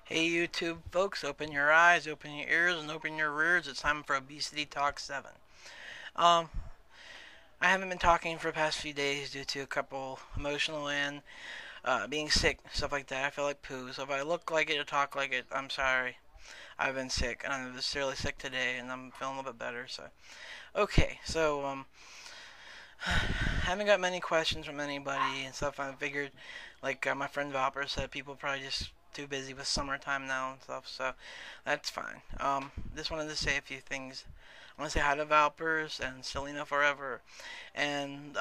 Hey YouTube folks, open your eyes, open your ears, and open your rears. It's time for Obesity Talk 7. Um, I haven't been talking for the past few days due to a couple emotional and being sick, stuff like that. I feel like poo, so if I look like it or talk like it, I'm sorry. I've been sick, and I'm sincerely sick today, and I'm feeling a little bit better, so. Okay, so, haven't got many questions from anybody and stuff. I figured, like my friend Valper said, people probably just too busy with summertime now and stuff, so that's fine. Just wanted to say a few things. I want to say hi to Valpers and Selena Forever, and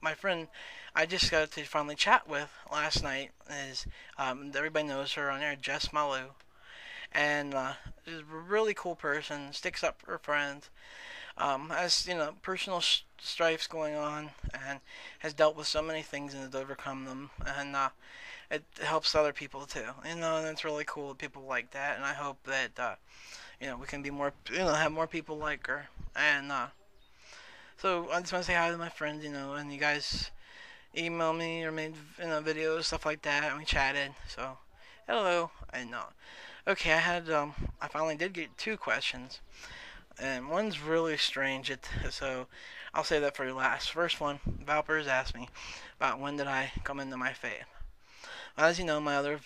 my friend I just got to finally chat with last night is everybody knows her on there, Jess Malu, and she's a really cool person, sticks up for her friends, has personal strifes going on, and has dealt with so many things and has overcome them, and it helps other people too. And it's really cool that people like that, and I hope that we can be more, have more people like her. And so I just want to say hi to my friends, and you guys email me or made videos, stuff like that, and we chatted. So hello, I know. Okay, I finally did get two questions, and one's really strange. So I'll say that for your last. First one, Valpers asked me about when did I come into my faith. As you know, my other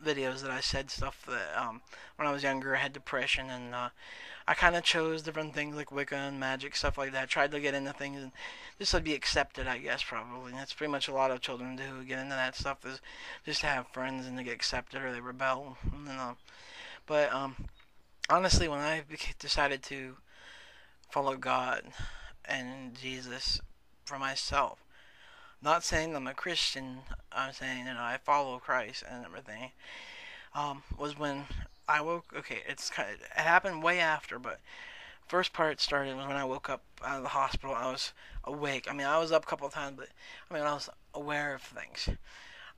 videos that I said stuff that when I was younger I had depression, and I kind of chose different things like Wicca and magic, stuff like that. Tried to get into things and just to be accepted, I guess, probably. And that's pretty much a lot of children do who get into that stuff, is just to have friends and to get accepted, or they rebel. But honestly, when I decided to follow God and Jesus for myself, not saying I'm a Christian, I'm saying I follow Christ and everything, was when I woke. Okay, it happened way after, but first part started was when I woke up out of the hospital. I was awake. I mean, I was up a couple of times, but I was aware of things.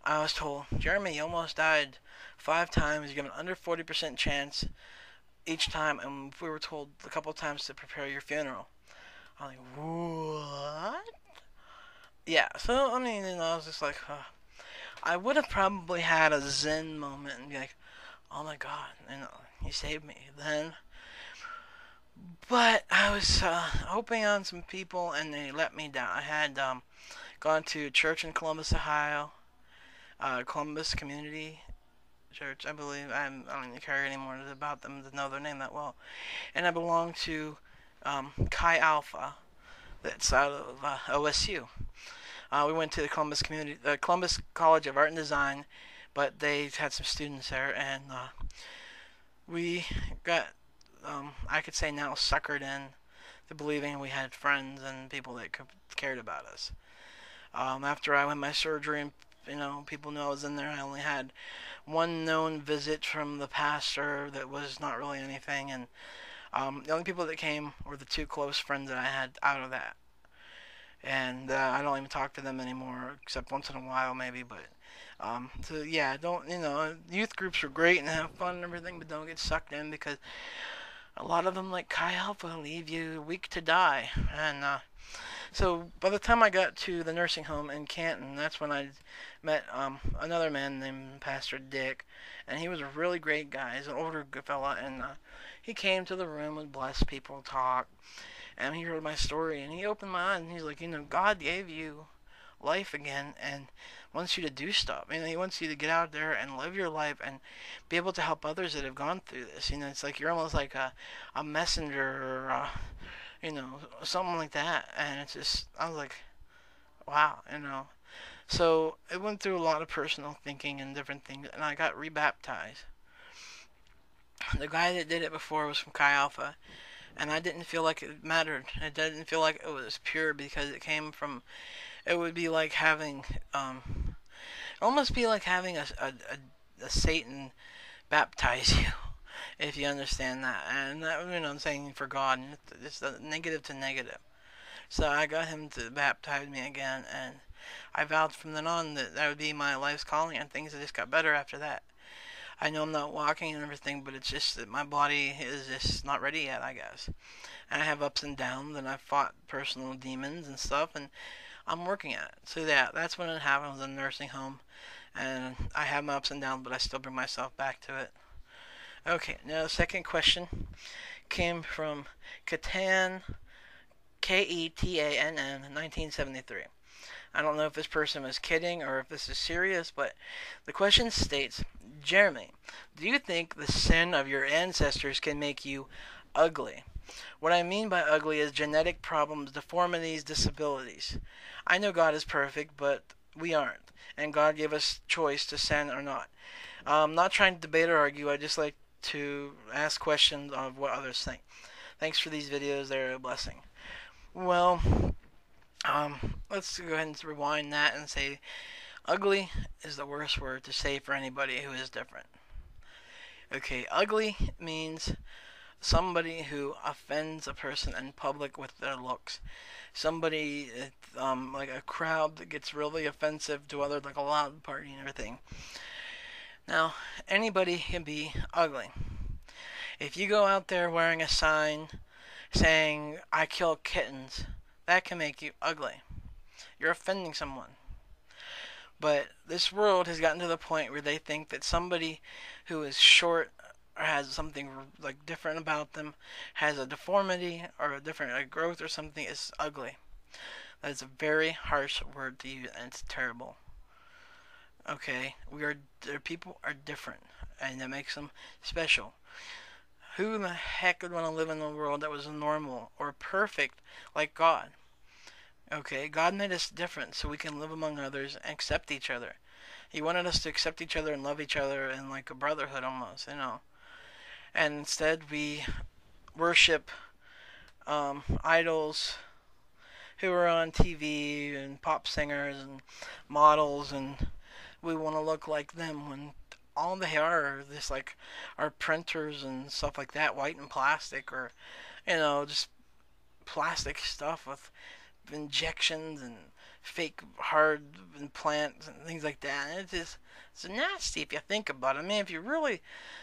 I was told, Jeremy, you almost died 5 times. You have an under 40% chance each time, and we were told a couple of times to prepare your funeral. I'm like, what? Yeah. So I was just like, I would have probably had a Zen moment and be like, oh my God, he saved me then. But I was hoping on some people, and they let me down. I had gone to church in Columbus, Ohio, Columbus Community Church, I believe. I don't even care anymore about them to know their name that well. And I belong to Chi Alpha, that's out of OSU. We went to the Columbus College of Art and Design, but they had some students there, and we got, I could say now, suckered in to believing we had friends and people that cared about us. After I had my surgery, and people knew I was in there, I only had one known visit from the pastor that was not really anything, and the only people that came were the two close friends that I had out of that. And I don't even talk to them anymore, except once in a while maybe. But so yeah, don't youth groups are great and have fun and everything, but don't get sucked in, because a lot of them, like Chi Alpha, leave you weak to die. And so by the time I got to the nursing home in Canton, that's when I met another man named Pastor Dick, and he was a really great guy. He's an older fella, and he came to the room and blessed people, talk, and he heard my story, and he opened my eyes, and he's like, God gave you life again, and wants you to do stuff. He wants you to get out there and live your life and be able to help others that have gone through this. It's like you're almost like a messenger, or something like that. And it's just, I was like, wow. So it went through a lot of personal thinking and different things, and I got rebaptized. The guy that did it before was from Chi Alpha, and I didn't feel like it mattered. It didn't feel like it was pure, because it came from. It would be like having, almost be like having a Satan baptize you, if you understand that. And that, I'm saying for God, and it's negative to negative. So I got him to baptize me again, and I vowed from then on that that would be my life's calling, and things just got better after that. I know I'm not walking and everything, but it's just that my body is just not ready yet, I guess. And I have ups and downs, and I've fought personal demons and stuff, and I'm working at it. So yeah, that's when it happened. I was in a nursing home, and I have my ups and downs, but I still bring myself back to it. Okay, now the second question came from Ketann, Ketann, 1973. I don't know if this person was kidding or if this is serious, but the question states, Jeremy, do you think the sin of your ancestors can make you ugly? What I mean by ugly is genetic problems, deformities, disabilities. I know God is perfect, but we aren't, and God gave us choice to sin or not. I'm not trying to debate or argue, I just like to ask questions of what others think. Thanks for these videos, they're a blessing. Well, let's go ahead and rewind that and say ugly is the worst word to say for anybody who is different. Okay, ugly means somebody who offends a person in public with their looks. Somebody, like a crowd that gets really offensive to others, like a loud party and everything. Now, anybody can be ugly. If you go out there wearing a sign saying, I kill kittens, that can make you ugly. You're offending someone. But this world has gotten to the point where they think that somebody who is short or has something like different about them, has a deformity or a different growth or something, is ugly. That is a very harsh word to use, and it's terrible. Okay, people are different, and that makes them special. Who in the heck would want to live in a world that was normal or perfect like God? Okay, God made us different so we can live among others and accept each other. He wanted us to accept each other and love each other in like a brotherhood almost, you know. And instead we worship idols who are on TV and pop singers and models, and we want to look like them when all they are just like our printers and stuff like that, white and plastic, or just plastic stuff with injections and fake hard implants and things like that. And it's nasty if you think about it. I mean, if you really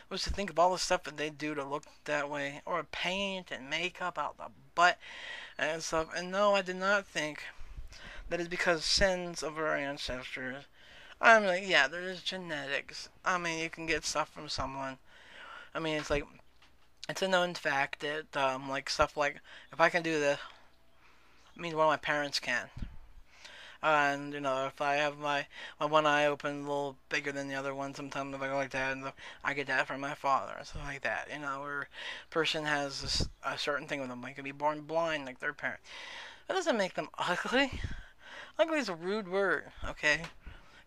was to think of all the stuff that they do to look that way, or paint and makeup out the butt and stuff. And no, I did not think that is because sins of our ancestors. I mean, yeah, there is genetics. I mean, you can get stuff from someone. I mean, it's a known fact that like stuff like if I can do this, it means one of my parents can. And if I have my one eye open a little bigger than the other one, sometimes if I go like that, and I get that from my father and stuff like that. Or a person has a certain thing with them, like can be born blind like their parent. That doesn't make them ugly. Ugly is a rude word, okay?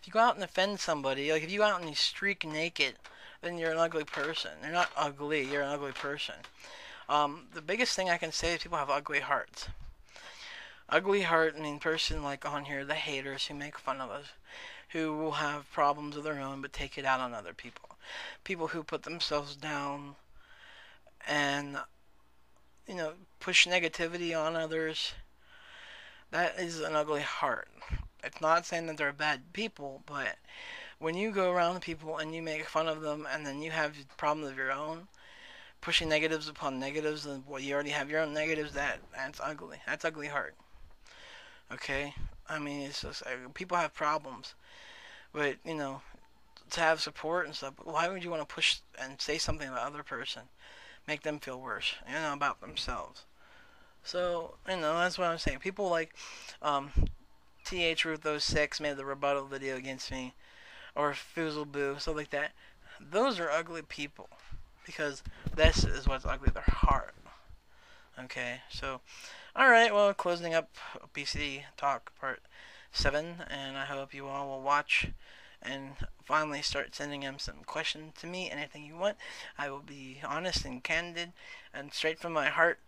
If you go out and offend somebody, like if you go out and you streak naked, then you're an ugly person. You're not ugly, you're an ugly person. The biggest thing I can say is people have ugly hearts. Ugly heart, I mean, person like on here, the haters who make fun of us, who will have problems of their own but take it out on other people. People who put themselves down and, push negativity on others. That is an ugly heart. It's not saying that they're bad people, but when you go around people and you make fun of them and then you have problems of your own, pushing negatives upon negatives, and you already have your own negatives, that's ugly. That's ugly heart. Okay? I mean, it's just people have problems, but to have support and stuff. Why would you want to push and say something about the other person, make them feel worse, about themselves? So that's what I'm saying. People like TH Ruth06 made the rebuttal video against me, or Foozle Boo, stuff like that. Those are ugly people, because this is what's ugly, their heart. Okay, so, alright, well, closing up Obesity Talk Part 7, and I hope you all will watch and finally start sending them some questions to me, anything you want. I will be honest and candid and straight from my heart.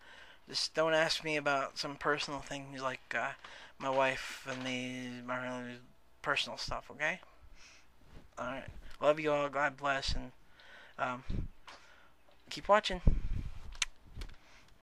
Just don't ask me about some personal things like my wife and me, my personal stuff, okay? Alright, love you all, God bless, and keep watching.